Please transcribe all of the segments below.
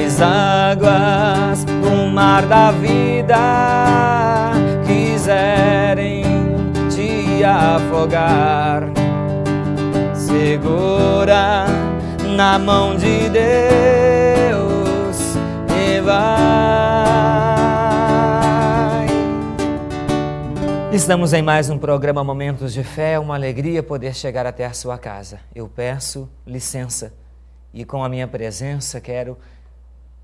as águas do mar da vida quiserem te afogar, segura na mão de Deus e vai. Estamos em mais um programa Momentos de Fé, uma alegria poder chegar até a sua casa. Eu peço licença e com a minha presença quero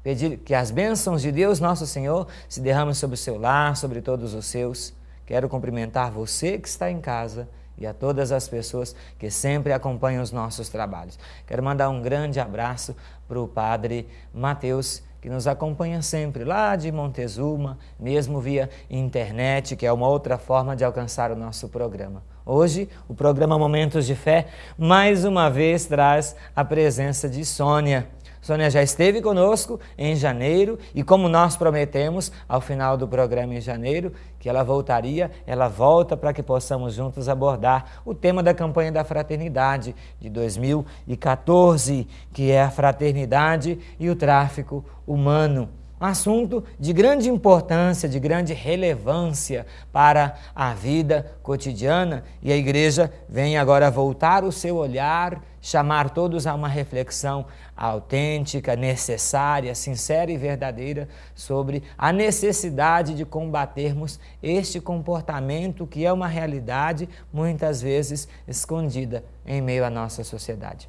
pedir que as bênçãos de Deus Nosso Senhor se derramem sobre o seu lar, sobre todos os seus. Quero cumprimentar você que está em casa e a todas as pessoas que sempre acompanham os nossos trabalhos. Quero mandar um grande abraço para o Padre Mateus, que nos acompanha sempre lá de Montezuma, mesmo via internet, que é uma outra forma de alcançar o nosso programa. Hoje, o programa Momentos de Fé, mais uma vez, traz a presença de Sônia. Sônia já esteve conosco em janeiro e como nós prometemos ao final do programa em janeiro que ela voltaria, ela volta para que possamos juntos abordar o tema da campanha da fraternidade de 2014, que é a fraternidade e o tráfico humano. Um assunto de grande importância, de grande relevância para a vida cotidiana e a igreja vem agora voltar o seu olhar, chamar todos a uma reflexão autêntica, necessária, sincera e verdadeira sobre a necessidade de combatermos este comportamento que é uma realidade muitas vezes escondida em meio à nossa sociedade.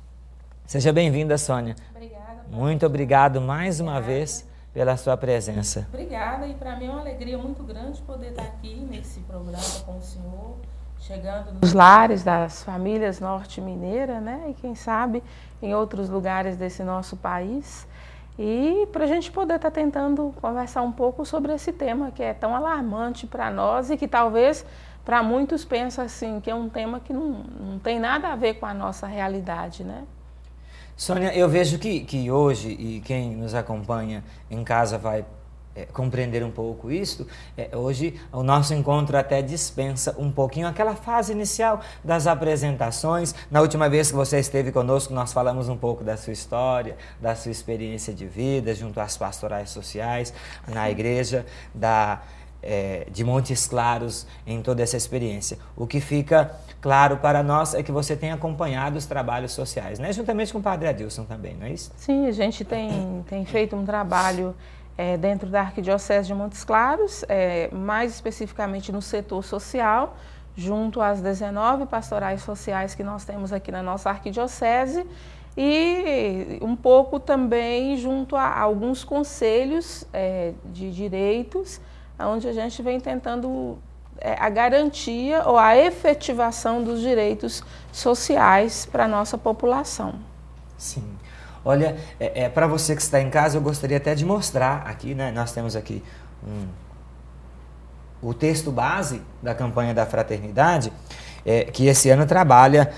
Seja bem-vinda, Sônia. Obrigada. Muito obrigado mais uma vez pela sua presença. Obrigada, e para mim é uma alegria muito grande poder estar aqui nesse programa com o senhor, chegando nos lares das famílias norte-mineiras, né? E quem sabe em outros lugares desse nosso país. E para a gente poder estar tentando conversar um pouco sobre esse tema que é tão alarmante para nós e que talvez para muitos pensam assim, que é um tema que não tem nada a ver com a nossa realidade, né? Sônia, eu vejo que hoje, e quem nos acompanha em casa vai compreender um pouco isso, hoje o nosso encontro até dispensa um pouquinho aquela fase inicial das apresentações. Na última vez que você esteve conosco, nós falamos um pouco da sua história, da sua experiência de vida junto às pastorais sociais, na igreja de Montes Claros, em toda essa experiência. O que fica claro para nós é que você tem acompanhado os trabalhos sociais, né? Juntamente com o Padre Adilson também, não é isso? Sim, a gente tem feito um trabalho dentro da Arquidiocese de Montes Claros, mais especificamente no setor social, junto às 19 pastorais sociais que nós temos aqui na nossa Arquidiocese e um pouco também junto a alguns conselhos de direitos, onde a gente vem tentando a garantia ou a efetivação dos direitos sociais para a nossa população. Sim. Olha, para você que está em casa, eu gostaria até de mostrar aqui, né? Nós temos aqui o texto base da campanha da fraternidade, que esse ano trabalha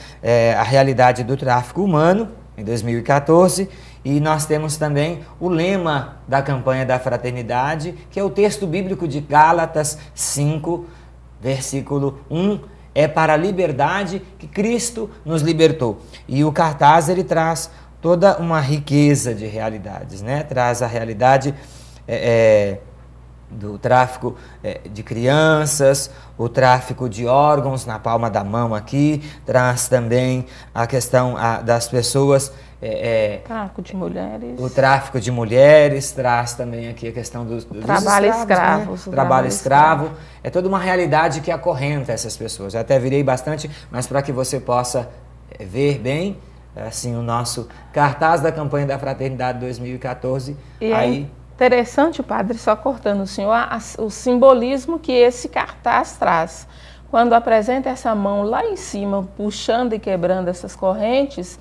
a realidade do tráfico humano, em 2014, e nós temos também o lema da campanha da fraternidade, que é o texto bíblico de Gálatas 5, versículo 1, é para a liberdade que Cristo nos libertou. E o cartaz, ele traz toda uma riqueza de realidades, né? Traz a realidade do tráfico de crianças, o tráfico de órgãos na palma da mão aqui, traz também a questão das pessoas... tráfico de mulheres. O tráfico de mulheres, traz também aqui a questão dos trabalho escravo. Né? Trabalho escravo. É toda uma realidade que acorrenta essas pessoas. Eu até virei bastante, mas para que você possa ver bem, assim, o nosso cartaz da campanha da Fraternidade 2014. E aí... interessante, padre, só cortando o senhor, o simbolismo que esse cartaz traz. Quando apresenta essa mão lá em cima, puxando e quebrando essas correntes,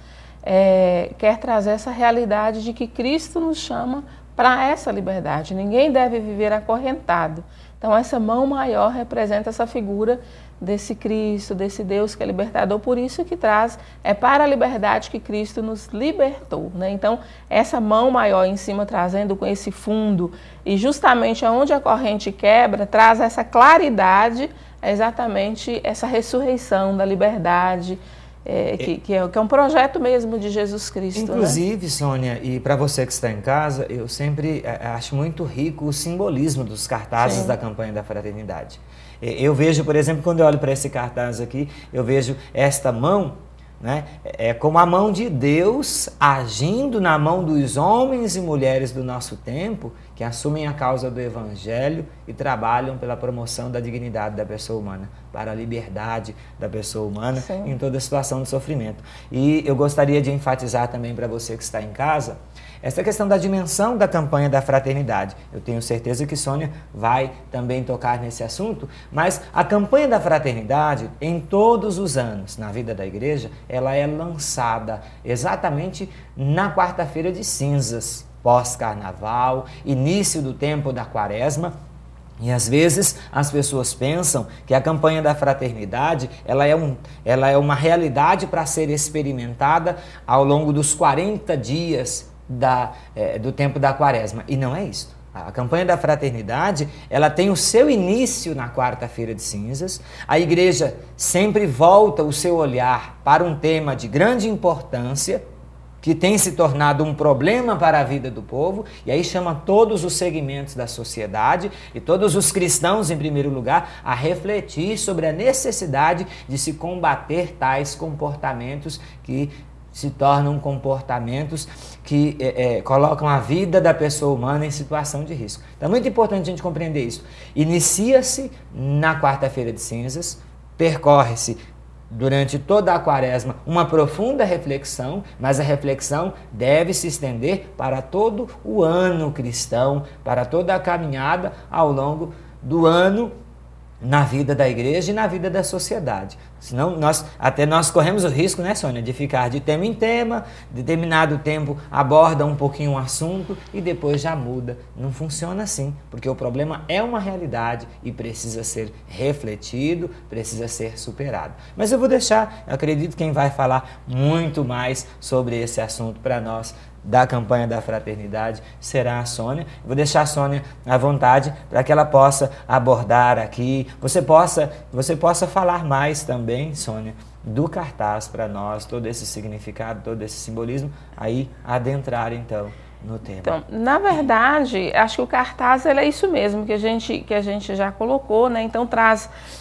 quer trazer essa realidade de que Cristo nos chama para essa liberdade. Ninguém deve viver acorrentado. Então, essa mão maior representa essa figura desse Cristo, desse Deus que é libertador, por isso que traz, para a liberdade que Cristo nos libertou, né? Então, essa mão maior em cima trazendo com esse fundo, e justamente onde a corrente quebra, traz essa claridade, exatamente essa ressurreição da liberdade, que é um projeto mesmo de Jesus Cristo. Inclusive, né? Sônia, e para você que está em casa, eu sempre acho muito rico o simbolismo dos cartazes da campanha da fraternidade. Eu vejo, por exemplo, quando eu olho para esse cartaz aqui, eu vejo esta mão, né? É como a mão de Deus agindo na mão dos homens e mulheres do nosso tempo que assumem a causa do Evangelho e trabalham pela promoção da dignidade da pessoa humana, para a liberdade da pessoa humana em toda situação de sofrimento. E eu gostaria de enfatizar também para você que está em casa essa questão da dimensão da campanha da fraternidade. Eu tenho certeza que Sônia vai também tocar nesse assunto, mas a campanha da fraternidade, em todos os anos na vida da igreja, ela é lançada exatamente na quarta-feira de cinzas, pós-carnaval, início do tempo da quaresma. E às vezes as pessoas pensam que a campanha da fraternidade ela é uma realidade para ser experimentada ao longo dos 40 dias do tempo da quaresma. E não é isso. A campanha da fraternidade, ela tem o seu início na quarta-feira de cinzas. A igreja sempre volta o seu olhar para um tema de grande importância, que tem se tornado um problema para a vida do povo, e aí chama todos os segmentos da sociedade e todos os cristãos, em primeiro lugar, a refletir sobre a necessidade de se combater tais comportamentos que se tornam comportamentos que colocam a vida da pessoa humana em situação de risco. Então é muito importante a gente compreender isso. Inicia-se na quarta-feira de cinzas, percorre-se durante toda a quaresma uma profunda reflexão, mas a reflexão deve se estender para todo o ano cristão, para toda a caminhada ao longo do ano na vida da igreja e na vida da sociedade. Senão nós corremos o risco, né, Sônia, de ficar de tema em tema, determinado tempo aborda um pouquinho um assunto e depois já muda. Não funciona assim, porque o problema é uma realidade e precisa ser refletido, precisa ser superado. Mas eu vou deixar, eu acredito, quem vai falar muito mais sobre esse assunto para nós da campanha da fraternidade será a Sônia. Vou deixar a Sônia à vontade para que ela possa abordar aqui, você possa falar mais também, Sônia, do cartaz para nós, todo esse significado, todo esse simbolismo, aí adentrar então no tema. Então, na verdade, acho que o cartaz é isso mesmo que a gente já colocou, né? Então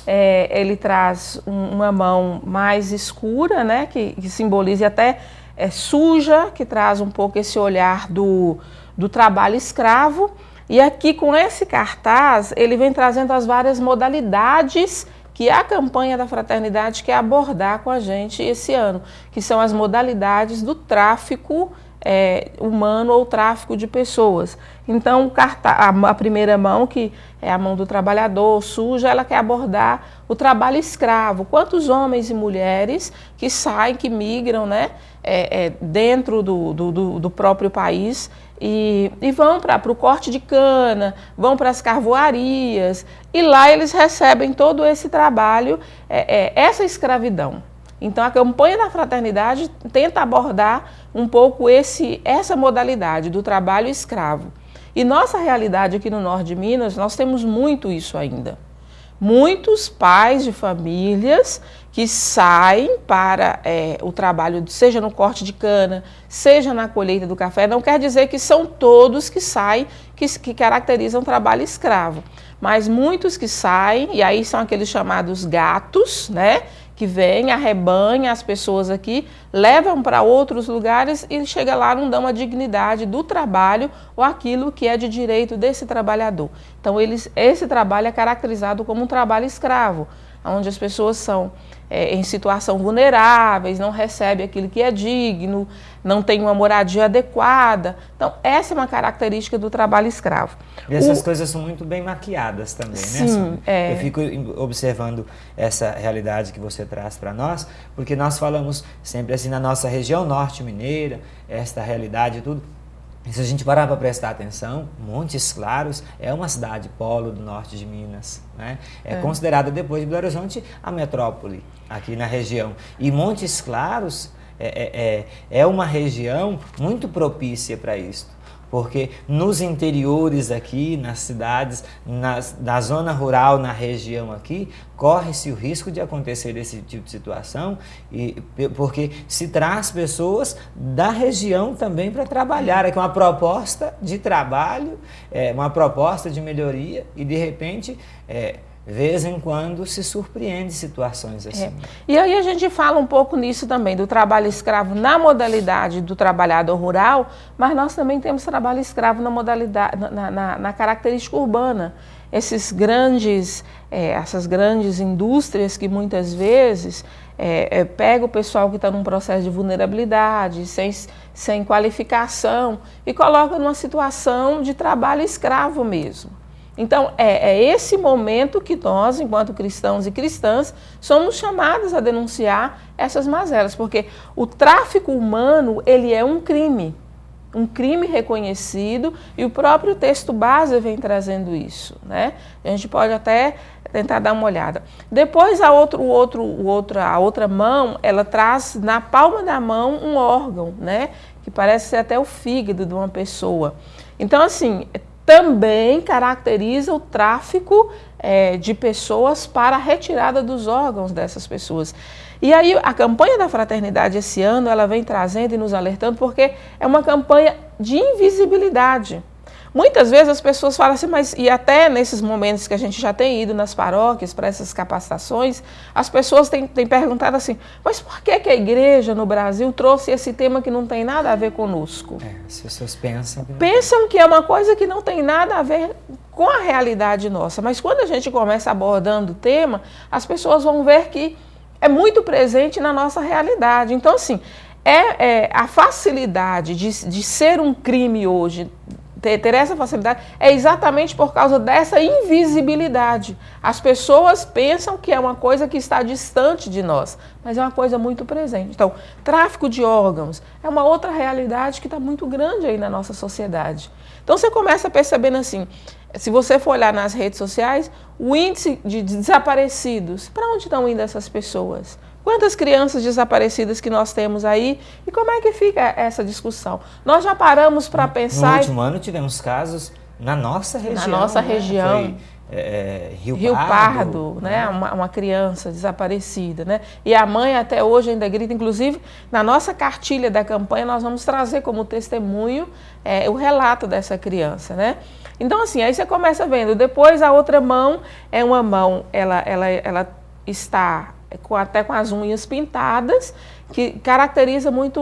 ele traz uma mão mais escura, né? Que simboliza até suja, que traz um pouco esse olhar do trabalho escravo. E aqui com esse cartaz, ele vem trazendo as várias modalidades que a campanha da fraternidade quer abordar com a gente esse ano, que são as modalidades do tráfico humano ou tráfico de pessoas. Então, a primeira mão, que é a mão do trabalhador suja, ela quer abordar o trabalho escravo. Quantos homens e mulheres que saem, que migram, né, dentro do próprio país e vão para o corte de cana, vão para as carvoarias, e lá eles recebem todo esse trabalho, essa escravidão. Então, a campanha da fraternidade tenta abordar um pouco essa modalidade do trabalho escravo. E nossa realidade aqui no norte de Minas, nós temos muito isso ainda. Muitos pais de famílias que saem para o trabalho, seja no corte de cana, seja na colheita do café. Não quer dizer que são todos que saem, que caracterizam trabalho escravo. Mas muitos que saem, e aí são aqueles chamados gatos, né? Que vêm, arrebanham as pessoas aqui, levam para outros lugares e chega lá, não dão a dignidade do trabalho ou aquilo que é de direito desse trabalhador. Então, esse trabalho é caracterizado como um trabalho escravo, onde as pessoas são em situação vulneráveis, não recebem aquilo que é digno, não tem uma moradia adequada. Então, essa é uma característica do trabalho escravo. E essas coisas são muito bem maquiadas também, sim, né? Eu fico observando essa realidade que você traz para nós, porque nós falamos sempre assim na nossa região norte mineira, esta realidade e tudo. E se a gente parar para prestar atenção, Montes Claros é uma cidade polo do norte de Minas, né? É considerada, depois de Belo Horizonte, a metrópole aqui na região. E Montes Claros é uma região muito propícia para isso, porque nos interiores aqui, nas cidades, na zona rural, na região aqui, corre-se o risco de acontecer esse tipo de situação, porque se traz pessoas da região também para trabalhar, aqui uma proposta de trabalho, uma proposta de melhoria, e de repente, vez em quando, se surpreende situações assim. E aí a gente fala um pouco nisso também, do trabalho escravo na modalidade do trabalhador rural, mas nós também temos trabalho escravo na modalidade, na característica urbana. Essas grandes indústrias que muitas vezes pegam o pessoal que está num processo de vulnerabilidade, sem qualificação, e colocam numa situação de trabalho escravo mesmo. Então, é esse momento que nós, enquanto cristãos e cristãs, somos chamados a denunciar essas mazelas, porque o tráfico humano, ele é um crime reconhecido, e o próprio texto base vem trazendo isso, né? A gente pode até tentar dar uma olhada. Depois, a outra mão, ela traz na palma da mão um órgão, né? Que parece ser até o fígado de uma pessoa. Então, assim, também caracteriza o tráfico de pessoas para a retirada dos órgãos dessas pessoas. E aí a campanha da fraternidade esse ano, ela vem trazendo e nos alertando, porque é uma campanha de invisibilidade. Muitas vezes as pessoas falam assim, e até nesses momentos que a gente já tem ido nas paróquias para essas capacitações, as pessoas têm perguntado assim, mas por que a igreja no Brasil trouxe esse tema que não tem nada a ver conosco? As pessoas pensam que é uma coisa que não tem nada a ver com a realidade nossa, mas quando a gente começa abordando o tema, as pessoas vão ver que é muito presente na nossa realidade. Então, assim, a facilidade de ser um crime hoje, ter essa facilidade, é exatamente por causa dessa invisibilidade. As pessoas pensam que é uma coisa que está distante de nós, mas é uma coisa muito presente. Então, tráfico de órgãos é uma outra realidade que está muito grande aí na nossa sociedade. Então, você começa percebendo assim, se você for olhar nas redes sociais, o índice de desaparecidos, para onde estão indo essas pessoas? Quantas crianças desaparecidas que nós temos aí? E como é que fica essa discussão? Nós já paramos para pensar... No último ano tivemos casos na nossa região. Na nossa região. Foi, Rio Pardo, né? Uma criança desaparecida, né? E a mãe até hoje ainda grita. Inclusive, na nossa cartilha da campanha, nós vamos trazer como testemunho o relato dessa criança, né? Então, assim, aí você começa vendo. Depois, a outra mão é uma mão, ela está... até com as unhas pintadas, que caracteriza muito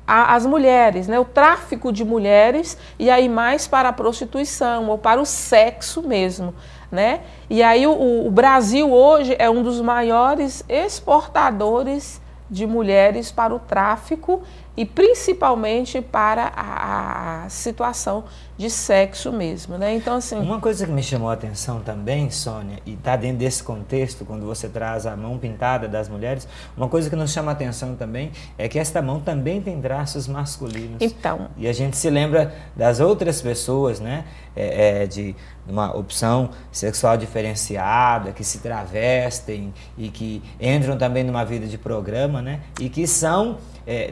as mulheres, né? O tráfico de mulheres, e aí mais para a prostituição ou para o sexo mesmo, né? E aí o Brasil hoje é um dos maiores exportadores de mulheres para o tráfico e principalmente para a situação de sexo mesmo, né? Então, assim... Uma coisa que me chamou a atenção também, Sônia, e está dentro desse contexto, quando você traz a mão pintada das mulheres, uma coisa que nos chama a atenção também é que esta mão também tem traços masculinos. Então... E a gente se lembra das outras pessoas, né? De uma opção sexual diferenciada, que se travestem e que entram também numa vida de programa, né? E que são...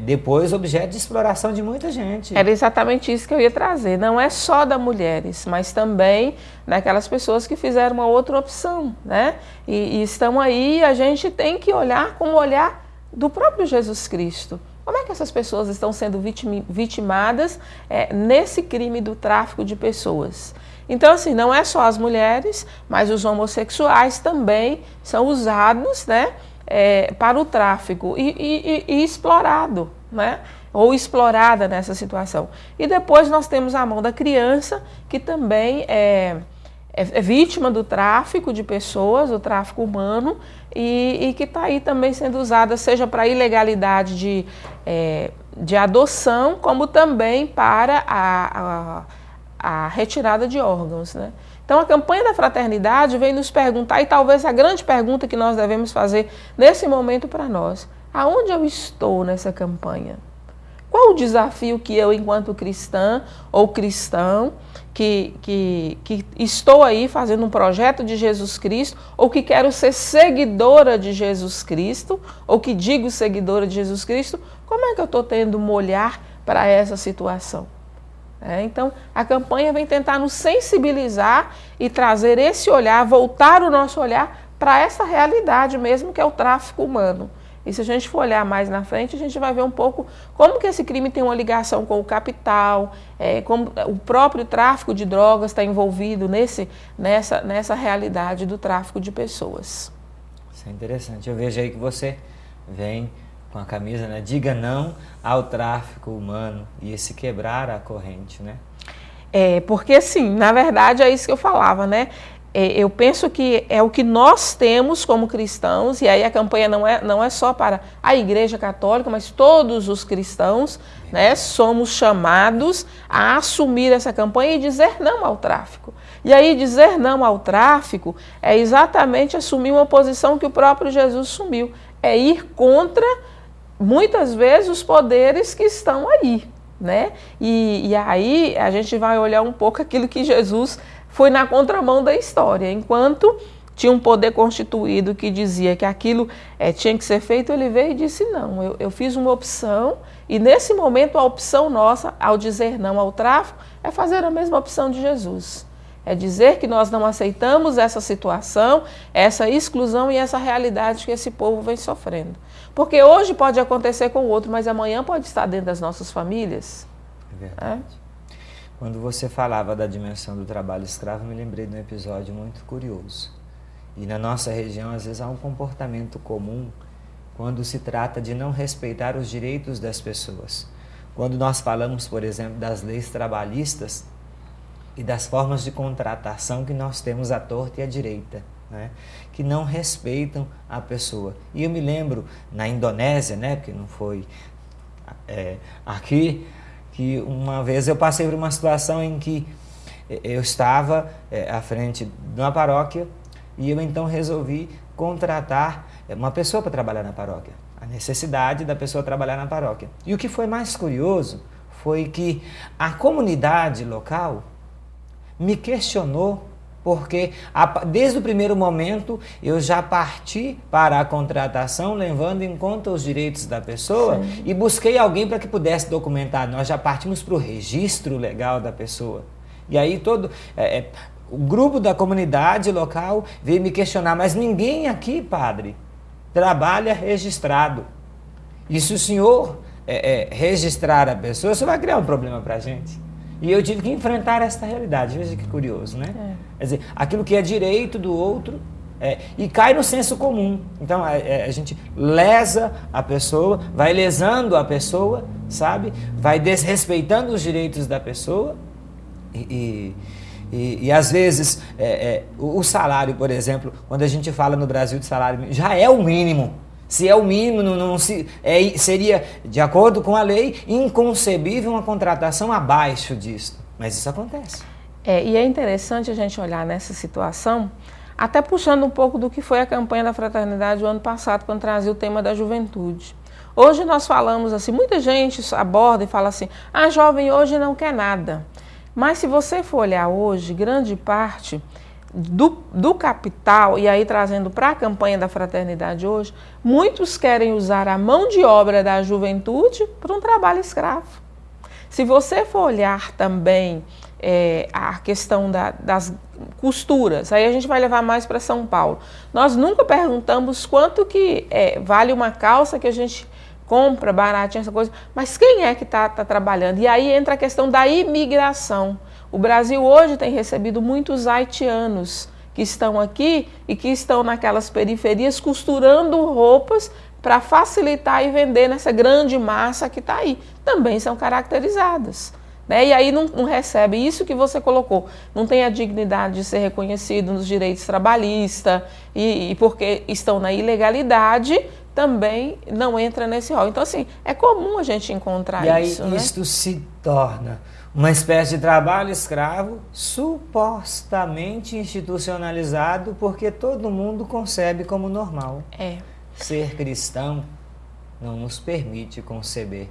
depois objeto de exploração de muita gente. Era exatamente isso que eu ia trazer. Não é só das mulheres, mas também daquelas pessoas que fizeram uma outra opção, né? E estão aí, a gente tem que olhar com o olhar do próprio Jesus Cristo. Como é que essas pessoas estão sendo vitimadas nesse crime do tráfico de pessoas? Então, assim, não é só as mulheres, mas os homossexuais também são usados, né? Para o tráfico e explorado, né? Ou explorada nessa situação. E depois nós temos a mão da criança, que também é vítima do tráfico de pessoas, do tráfico humano, e que está aí também sendo usada, seja para ilegalidade de adoção, como também para a retirada de órgãos, né? Então, a campanha da fraternidade vem nos perguntar, e talvez a grande pergunta que nós devemos fazer nesse momento para nós: aonde eu estou nessa campanha? Qual o desafio que eu, enquanto cristã ou cristão, que estou aí fazendo um projeto de Jesus Cristo, ou que quero ser seguidora de Jesus Cristo, ou que digo seguidora de Jesus Cristo, como é que eu estou tendo um olhar para essa situação? Então, a campanha vem tentar nos sensibilizar e trazer esse olhar, voltar o nosso olhar para essa realidade mesmo, que é o tráfico humano. E se a gente for olhar mais na frente, a gente vai ver um pouco como que esse crime tem uma ligação com o capital, como o próprio tráfico de drogas está envolvido nessa realidade do tráfico de pessoas. Isso é interessante. Eu vejo aí que você vem com a camisa, né? Diga não ao tráfico humano e esse quebrar a corrente, né? Porque assim, na verdade é isso que eu falava, né? Eu penso que é o que nós temos como cristãos, e aí a campanha não é só para a Igreja Católica, mas todos os cristãos, né? Somos chamados a assumir essa campanha e dizer não ao tráfico. E aí dizer não ao tráfico é exatamente assumir uma posição que o próprio Jesus assumiu, é ir contra muitas vezes os poderes que estão aí, né? E aí a gente vai olhar um pouco aquilo que Jesus foi na contramão da história. Enquanto tinha um poder constituído que dizia que aquilo tinha que ser feito, ele veio e disse não, eu fiz uma opção, e nesse momento a opção nossa, ao dizer não ao tráfico, é fazer a mesma opção de Jesus. É dizer que nós não aceitamos essa situação, essa exclusão e essa realidade que esse povo vem sofrendo. Porque hoje pode acontecer com o outro, mas amanhã pode estar dentro das nossas famílias. É verdade. Quando você falava da dimensão do trabalho escravo, me lembrei de um episódio muito curioso. E na nossa região, às vezes, há um comportamento comum quando se trata de não respeitar os direitos das pessoas. Quando nós falamos, por exemplo, das leis trabalhistas, e das formas de contratação que nós temos à torta e à direita, né? Que não respeitam a pessoa. E eu me lembro na Indonésia, né? Porque não foi aqui, que uma vez eu passei por uma situação em que eu estava à frente de uma paróquia e eu então resolvi contratar uma pessoa para trabalhar na paróquia. A necessidade da pessoa trabalhar na paróquia. E o que foi mais curioso foi que a comunidade local me questionou, porque desde o primeiro momento eu já parti para a contratação, levando em conta os direitos da pessoa. Sim. E busquei alguém para que pudesse documentar. Nós já partimos para o registro legal da pessoa. E aí o grupo da comunidade local veio me questionar, mas ninguém aqui, padre, trabalha registrado. E se o senhor registrar a pessoa, você vai criar um problema para a gente. E eu tive que enfrentar essa realidade. Veja que curioso, né? Quer dizer, aquilo que é direito do outro e cai no senso comum. Então, a gente lesa a pessoa, vai lesando a pessoa, sabe? Vai desrespeitando os direitos da pessoa. E às vezes, o salário, por exemplo, quando a gente fala no Brasil de salário, já é o mínimo. Se é o mínimo, seria, de acordo com a lei, inconcebível uma contratação abaixo disso. Mas isso acontece. E é interessante a gente olhar nessa situação, até puxando um pouco do que foi a campanha da Fraternidade o ano passado, quando trazia o tema da juventude. Hoje nós falamos assim, muita gente aborda e fala assim, a jovem hoje não quer nada. Mas se você for olhar hoje, grande parte do capital, e aí trazendo para a campanha da Fraternidade hoje, muitos querem usar a mão de obra da juventude para um trabalho escravo. Se você for olhar também a questão das costuras, aí a gente vai levar mais para São Paulo. Nós nunca perguntamos quanto que vale uma calça que a gente compra baratinha, essa coisa, mas quem é que está trabalhando? E aí entra a questão da imigração. O Brasil hoje tem recebido muitos haitianos que estão aqui e que estão naquelas periferias costurando roupas para facilitar e vender nessa grande massa que está aí. Também são caracterizadas, né? E aí não recebe isso que você colocou. Não tem a dignidade de ser reconhecido nos direitos trabalhistas e porque estão na ilegalidade, também não entra nesse rol. Então, assim, é comum a gente encontrar isso. E aí isto se torna uma espécie de trabalho escravo supostamente institucionalizado porque todo mundo concebe como normal. Ser cristão não nos permite conceber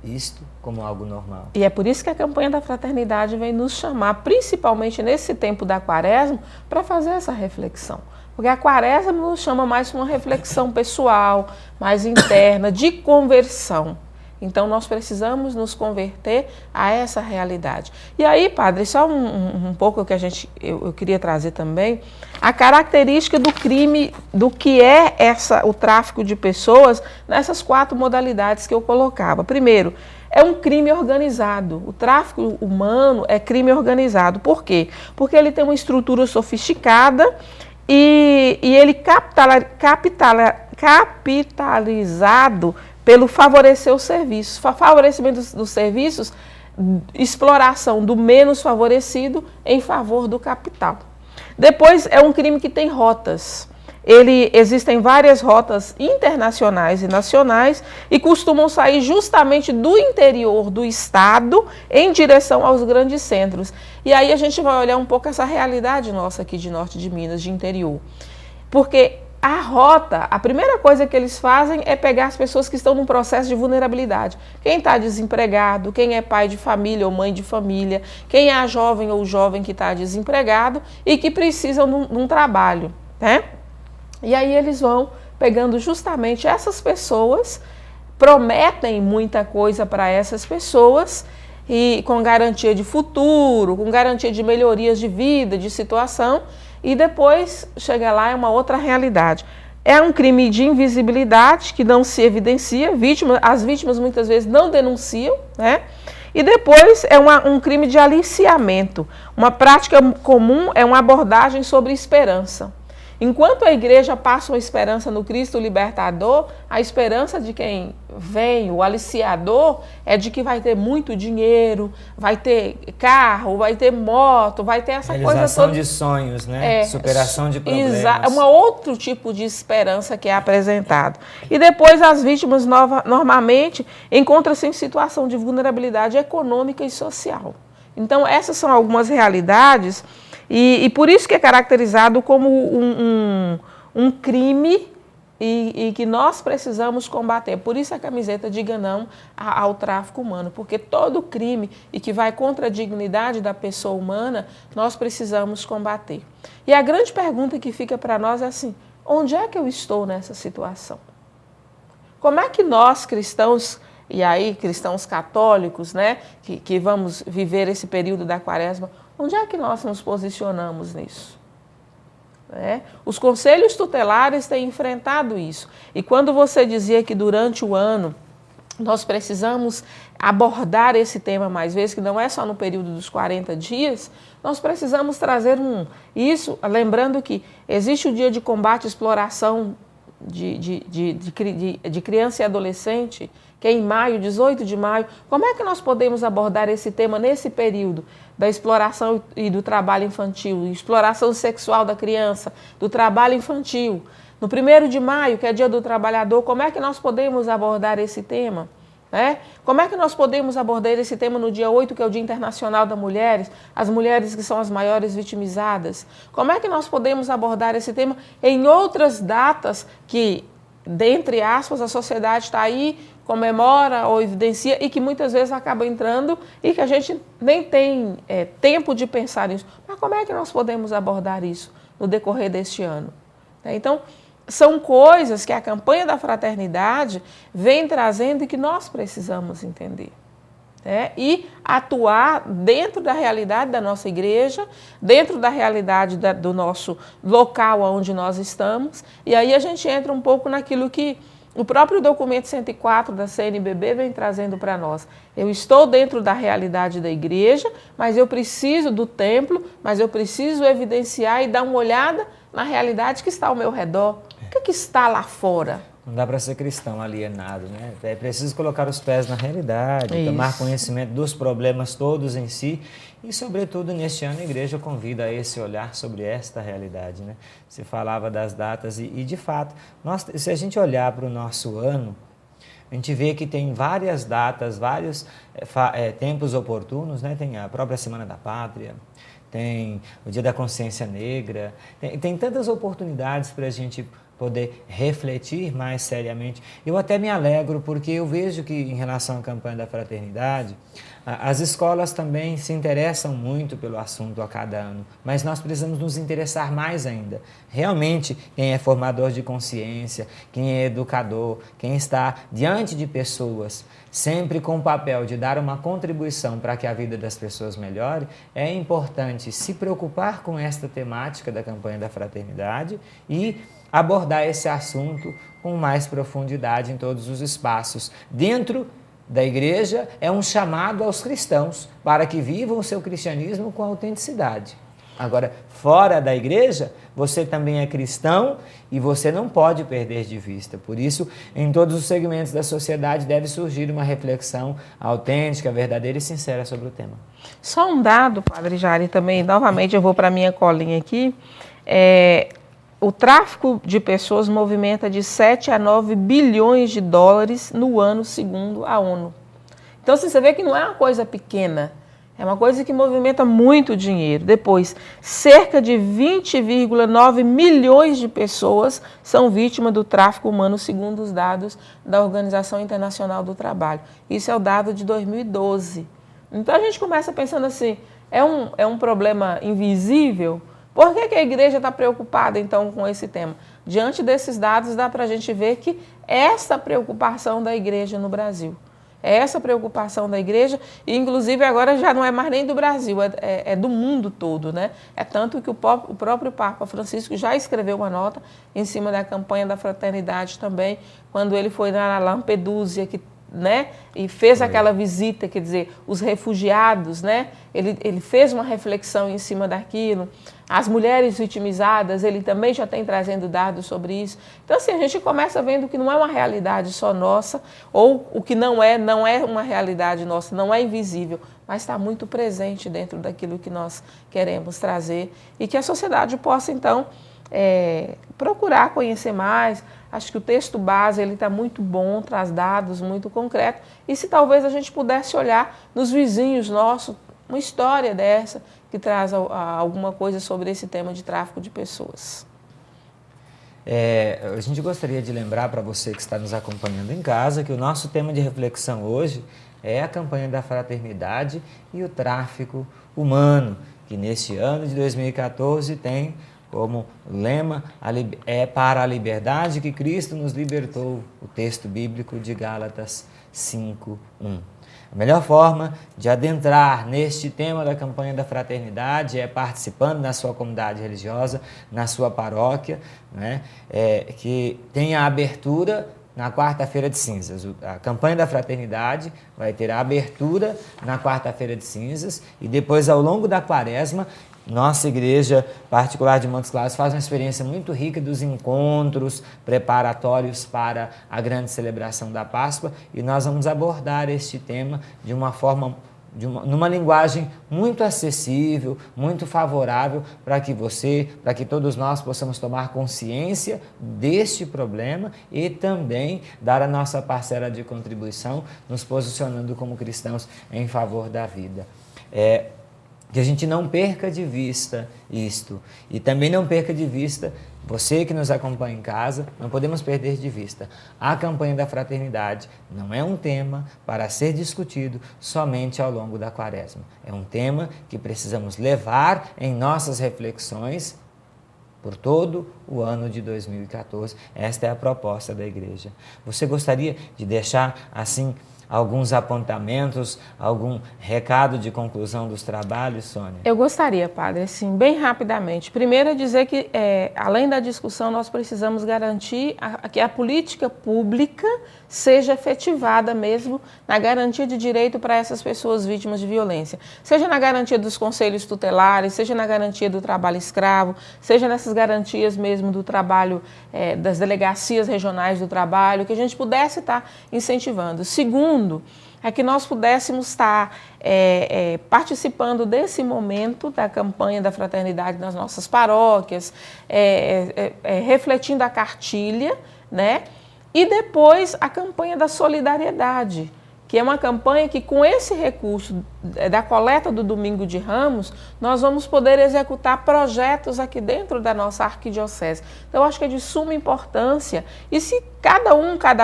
isto como algo normal. E é por isso que a campanha da Fraternidade vem nos chamar, principalmente nesse tempo da Quaresma, para fazer essa reflexão. Porque a Quaresma nos chama mais para uma reflexão pessoal, mais interna, de conversão. Então, nós precisamos nos converter a essa realidade. E aí, padre, só um pouco que eu queria trazer também, a característica do crime, do que é o tráfico de pessoas, nessas 4 modalidades que eu colocava. Primeiro, é um crime organizado. O tráfico humano é crime organizado. Por quê? Porque ele tem uma estrutura sofisticada e ele capitalizado pelo favorecer os serviços. Favorecimento dos serviços, exploração do menos favorecido em favor do capital. Depois, é um crime que tem rotas. Existem várias rotas internacionais e nacionais e costumam sair justamente do interior do estado em direção aos grandes centros. E aí a gente vai olhar um pouco essa realidade nossa aqui de norte de Minas, de interior. Porque a rota, a primeira coisa que eles fazem é pegar as pessoas que estão num processo de vulnerabilidade. Quem está desempregado, quem é pai de família ou mãe de família, quem é a jovem ou jovem que está desempregado e que precisam de um trabalho, né? E aí eles vão pegando justamente essas pessoas, prometem muita coisa para essas pessoas e com garantia de futuro, com garantia de melhorias de vida, de situação, e depois chega lá é uma outra realidade. É um crime de invisibilidade que não se evidencia, as vítimas muitas vezes não denunciam, né? E depois é um crime de aliciamento. Uma prática comum é uma abordagem sobre esperança. Enquanto a igreja passa uma esperança no Cristo libertador, a esperança de quem vem, o aliciador, é de que vai ter muito dinheiro, vai ter carro, vai ter moto, vai ter essa coisa toda. Realização de sonhos, né? Superação de problemas. É um outro tipo de esperança que é apresentado. E depois as vítimas normalmente encontram-se em situação de vulnerabilidade econômica e social. Então essas são algumas realidades. E por isso que é caracterizado como um crime e que nós precisamos combater. Por isso a camiseta diga não ao tráfico humano, porque todo crime e que vai contra a dignidade da pessoa humana, nós precisamos combater. E a grande pergunta que fica para nós é assim, onde é que eu estou nessa situação? Como é que nós cristãos, e aí cristãos católicos, né, que vamos viver esse período da quaresma, onde é que nós nos posicionamos nisso? Os conselhos tutelares têm enfrentado isso. E quando você dizia que durante o ano nós precisamos abordar esse tema mais vezes, que não é só no período dos 40 dias, nós precisamos trazer isso, lembrando que existe o dia de combate à exploração de criança e adolescente, que é em maio, 18 de maio. Como é que nós podemos abordar esse tema nesse período da exploração e do trabalho infantil, exploração sexual da criança, do trabalho infantil? No 1º de maio, que é Dia do Trabalhador, como é que nós podemos abordar esse tema? Como é que nós podemos abordar esse tema no dia 8, que é o Dia Internacional das Mulheres, as mulheres que são as maiores vitimizadas? Como é que nós podemos abordar esse tema em outras datas que, dentre aspas, a sociedade está aí, comemora ou evidencia e que muitas vezes acaba entrando e que a gente nem tem tempo de pensar nisso. Mas como é que nós podemos abordar isso no decorrer deste ano? Então, são coisas que a campanha da fraternidade vem trazendo e que nós precisamos entender. E atuar dentro da realidade da nossa igreja, dentro da realidade do nosso local onde nós estamos, e aí a gente entra um pouco naquilo que o próprio documento 104 da CNBB vem trazendo para nós. Eu estou dentro da realidade da igreja, mas eu preciso do templo, mas eu preciso evidenciar e dar uma olhada na realidade que está ao meu redor. O que está lá fora? Não dá para ser cristão alienado, né? É preciso colocar os pés na realidade, tomar conhecimento dos problemas todos em si e, sobretudo, neste ano a igreja convida a esse olhar sobre esta realidade, né? Você falava das datas e de fato, se a gente olhar para o nosso ano, a gente vê que tem várias datas, vários tempos oportunos, né? Tem a própria Semana da Pátria, tem o Dia da Consciência Negra, tem tantas oportunidades para a gente poder refletir mais seriamente. Eu até me alegro porque eu vejo que em relação à campanha da fraternidade, As escolas também se interessam muito pelo assunto a cada ano, mas nós precisamos nos interessar mais ainda. Realmente, quem é formador de consciência, quem é educador, quem está diante de pessoas, sempre com o papel de dar uma contribuição para que a vida das pessoas melhore, é importante se preocupar com esta temática da campanha da fraternidade e abordar esse assunto com mais profundidade em todos os espaços. Dentro da igreja é um chamado aos cristãos para que vivam o seu cristianismo com autenticidade. Agora, fora da igreja, você também é cristão e você não pode perder de vista. Por isso, em todos os segmentos da sociedade deve surgir uma reflexão autêntica, verdadeira e sincera sobre o tema. Só um dado, Padre Jari, também, novamente eu vou para a minha colinha aqui, o tráfico de pessoas movimenta de 7 a 9 bilhões de dólares no ano, segundo a ONU. Então, você vê que não é uma coisa pequena, é uma coisa que movimenta muito dinheiro. Depois, cerca de 20,9 milhões de pessoas são vítimas do tráfico humano, segundo os dados da Organização Internacional do Trabalho. Isso é o dado de 2012. Então, a gente começa pensando assim, é um problema invisível? Por que a igreja está preocupada, então, com esse tema? Diante desses dados, dá para a gente ver que essa preocupação da igreja no Brasil, essa preocupação da igreja, e inclusive agora já não é mais nem do Brasil, é do mundo todo, né? É tanto que o próprio Papa Francisco já escreveu uma nota em cima da campanha da fraternidade também, quando ele foi na Lampedusa, né? E fez aquela visita, quer dizer, os refugiados, né? Ele fez uma reflexão em cima daquilo. As mulheres vitimizadas, ele também já tem trazendo dados sobre isso. Então, assim, a gente começa vendo que não é uma realidade só nossa, ou o que não é uma realidade nossa, não é invisível, mas está muito presente dentro daquilo que nós queremos trazer e que a sociedade possa, então, procurar conhecer mais. Acho que o texto base está muito bom, traz dados muito concretos. E se talvez a gente pudesse olhar nos vizinhos nossos, uma história dessa, que traz alguma coisa sobre esse tema de tráfico de pessoas. A gente gostaria de lembrar para você que está nos acompanhando em casa que o nosso tema de reflexão hoje é a campanha da fraternidade e o tráfico humano, que neste ano de 2014 tem como lema para a liberdade que Cristo nos libertou, o texto bíblico de Gálatas 5:1. A melhor forma de adentrar neste tema da campanha da fraternidade é participando na sua comunidade religiosa, na sua paróquia, né? Que tenha a abertura na quarta-feira de cinzas. A campanha da fraternidade vai ter a abertura na quarta-feira de cinzas e depois, ao longo da quaresma, nossa igreja particular de Montes Claros faz uma experiência muito rica dos encontros preparatórios para a grande celebração da Páscoa e nós vamos abordar este tema de uma forma, numa linguagem muito acessível, muito favorável para que todos nós possamos tomar consciência deste problema e também dar a nossa parcela de contribuição, nos posicionando como cristãos em favor da vida. Que a gente não perca de vista isto. E também não perca de vista, você que nos acompanha em casa, não podemos perder de vista. A campanha da fraternidade não é um tema para ser discutido somente ao longo da quaresma. É um tema que precisamos levar em nossas reflexões por todo o ano de 2014. Esta é a proposta da igreja. Você gostaria de deixar, assim, alguns apontamentos, algum recado de conclusão dos trabalhos, Sônia? Eu gostaria, Padre, assim, bem rapidamente. Primeiro, dizer que, além da discussão, nós precisamos garantir que a política pública seja efetivada mesmo na garantia de direito para essas pessoas vítimas de violência. Seja na garantia dos conselhos tutelares, seja na garantia do trabalho escravo, seja nessas garantias mesmo do trabalho, das delegacias regionais do trabalho, que a gente pudesse estar incentivando. Segundo, é que nós pudéssemos estar participando desse momento da campanha da fraternidade nas nossas paróquias, refletindo a cartilha, né? E depois a campanha da solidariedade, que é uma campanha que, com esse recurso da coleta do Domingo de Ramos, nós vamos poder executar projetos aqui dentro da nossa arquidiocese. Então, eu acho que é de suma importância. E se cada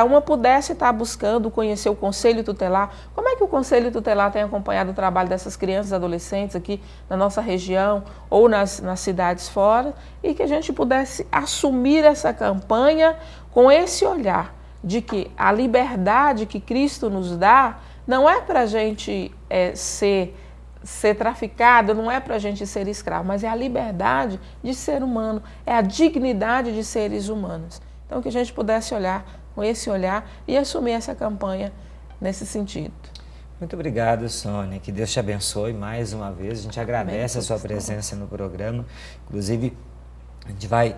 uma pudesse estar buscando conhecer o Conselho Tutelar, como é que o Conselho Tutelar tem acompanhado o trabalho dessas crianças e adolescentes aqui na nossa região ou nas cidades fora, e que a gente pudesse assumir essa campanha com esse olhar de que a liberdade que Cristo nos dá não é para a gente ser traficado, não é para a gente ser escravo, mas é a liberdade de ser humano, é a dignidade de seres humanos. Então, que a gente pudesse olhar com esse olhar e assumir essa campanha nesse sentido. Muito obrigado, Sônia. Que Deus te abençoe mais uma vez. A gente agradece a sua presença no programa. Inclusive, a gente vai...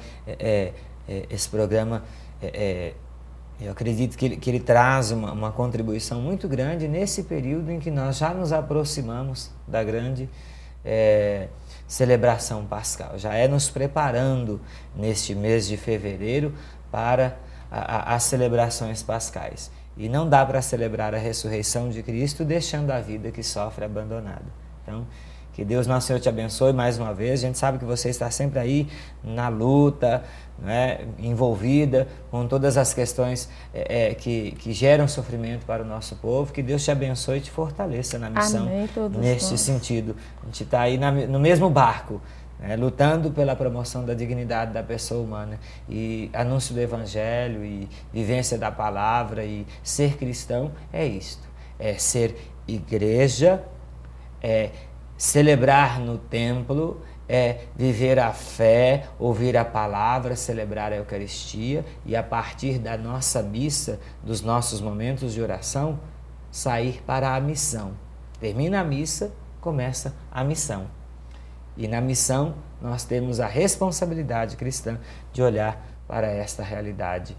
esse programa... eu acredito que ele traz uma contribuição muito grande nesse período em que nós já nos aproximamos da grande celebração pascal. Já é nos preparando neste mês de fevereiro para as celebrações pascais. E não dá para celebrar a ressurreição de Cristo deixando a vida que sofre abandonada. Então, que Deus nosso Senhor te abençoe mais uma vez. A gente sabe que você está sempre aí na luta, né, envolvida com todas as questões que geram sofrimento para o nosso povo. Que Deus te abençoe e te fortaleça na missão. Amém, todos neste nós. sentido. A gente está aí no mesmo barco, né, lutando pela promoção da dignidade da pessoa humana, e anúncio do Evangelho e vivência da palavra, e ser cristão é isto, é ser igreja, é celebrar no templo, é viver a fé, ouvir a palavra, celebrar a Eucaristia, e a partir da nossa missa, dos nossos momentos de oração, sair para a missão. Termina a missa, começa a missão. E na missão nós temos a responsabilidade cristã de olhar para esta realidade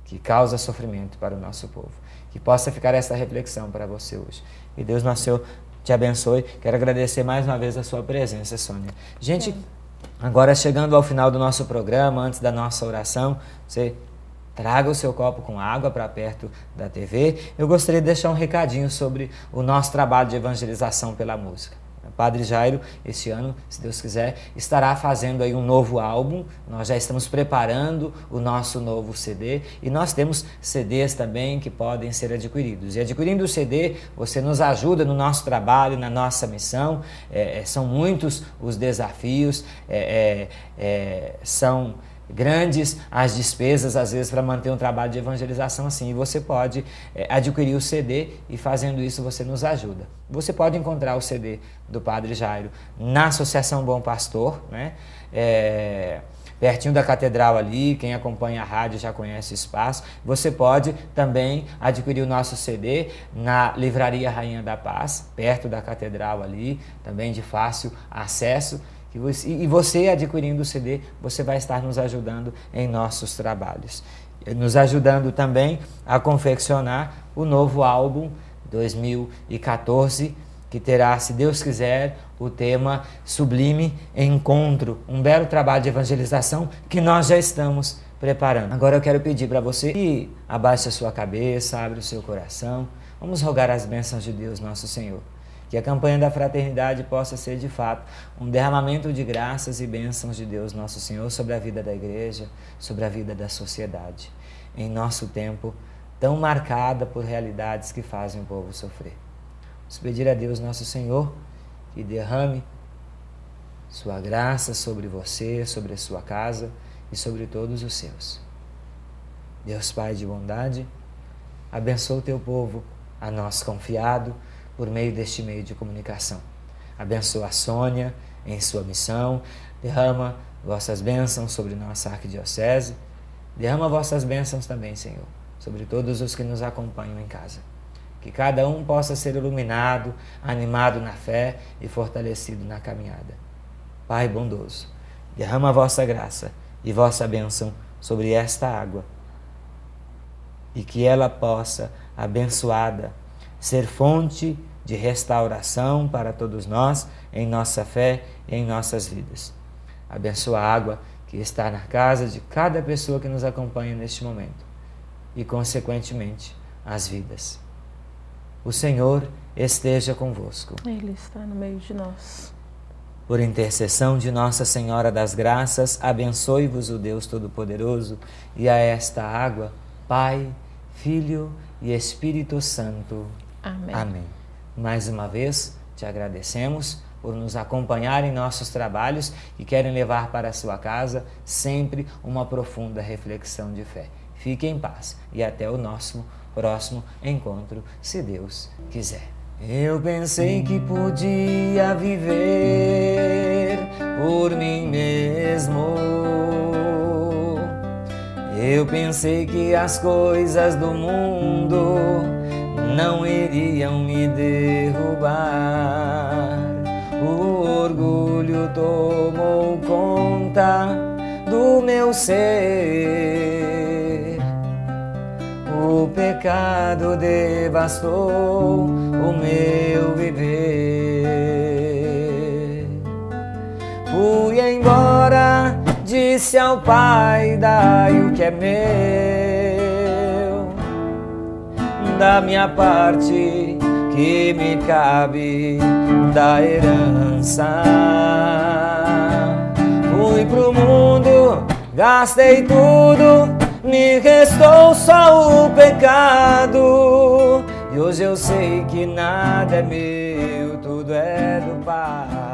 que causa sofrimento para o nosso povo. Que possa ficar essa reflexão para você hoje. E Deus nosso Senhor te abençoe. Quero agradecer mais uma vez a sua presença, Sônia. Gente, agora chegando ao final do nosso programa, antes da nossa oração, você traga o seu copo com água para perto da TV. Eu gostaria de deixar um recadinho sobre o nosso trabalho de evangelização pela música. O Padre Jairo, este ano, se Deus quiser, estará fazendo aí um novo álbum. Nós já estamos preparando o nosso novo CD, e nós temos CDs também que podem ser adquiridos. E adquirindo o CD, você nos ajuda no nosso trabalho, na nossa missão. São muitos os desafios, são grandes as despesas, às vezes, para manter um trabalho de evangelização assim. E você pode adquirir o CD, e fazendo isso você nos ajuda. Você pode encontrar o CD do Padre Jairo na Associação Bom Pastor, né? Pertinho da Catedral ali. Quem acompanha a rádio já conhece o espaço. Você pode também adquirir o nosso CD na Livraria Rainha da Paz, perto da Catedral ali, também de fácil acesso. E você adquirindo o CD, você vai estar nos ajudando em nossos trabalhos. Nos ajudando também a confeccionar o novo álbum 2014, que terá, se Deus quiser, o tema Sublime Encontro. Um belo trabalho de evangelização que nós já estamos preparando. Agora eu quero pedir para você que abaixe a sua cabeça, abra o seu coração. Vamos rogar as bênçãos de Deus, nosso Senhor. Que a campanha da fraternidade possa ser, de fato, um derramamento de graças e bênçãos de Deus, nosso Senhor, sobre a vida da igreja, sobre a vida da sociedade, em nosso tempo tão marcada por realidades que fazem o povo sofrer. Vamos pedir a Deus, nosso Senhor, que derrame sua graça sobre você, sobre a sua casa e sobre todos os seus. Deus Pai de bondade, abençoa o teu povo, a nós confiado, por meio deste meio de comunicação. Abençoa a Sônia em sua missão, derrama vossas bênçãos sobre nossa arquidiocese, derrama vossas bênçãos também, Senhor, sobre todos os que nos acompanham em casa. Que cada um possa ser iluminado, animado na fé e fortalecido na caminhada. Pai bondoso, derrama a vossa graça e vossa bênção sobre esta água, e que ela possa, abençoada, ser fonte de restauração para todos nós, em nossa fé e em nossas vidas. Abençoa a água que está na casa de cada pessoa que nos acompanha neste momento, e, consequentemente, as vidas. O Senhor esteja convosco. Ele está no meio de nós. Por intercessão de Nossa Senhora das Graças, abençoe-vos o Deus Todo-Poderoso, e a esta água, Pai, Filho e Espírito Santo. Amém. Amém. Mais uma vez, te agradecemos por nos acompanhar em nossos trabalhos e querem levar para a sua casa sempre uma profunda reflexão de fé. Fique em paz e até o nosso próximo encontro, se Deus quiser. Eu pensei que podia viver por mim mesmo. Eu pensei que as coisas do mundo não iriam me derrubar. O orgulho tomou conta do meu ser. O pecado devastou o meu viver. Fui embora, disse ao Pai, dai o que é meu, da minha parte que me cabe da herança. Fui pro mundo, gastei tudo, me restou só o pecado. E hoje eu sei que nada é meu, tudo é do Pai.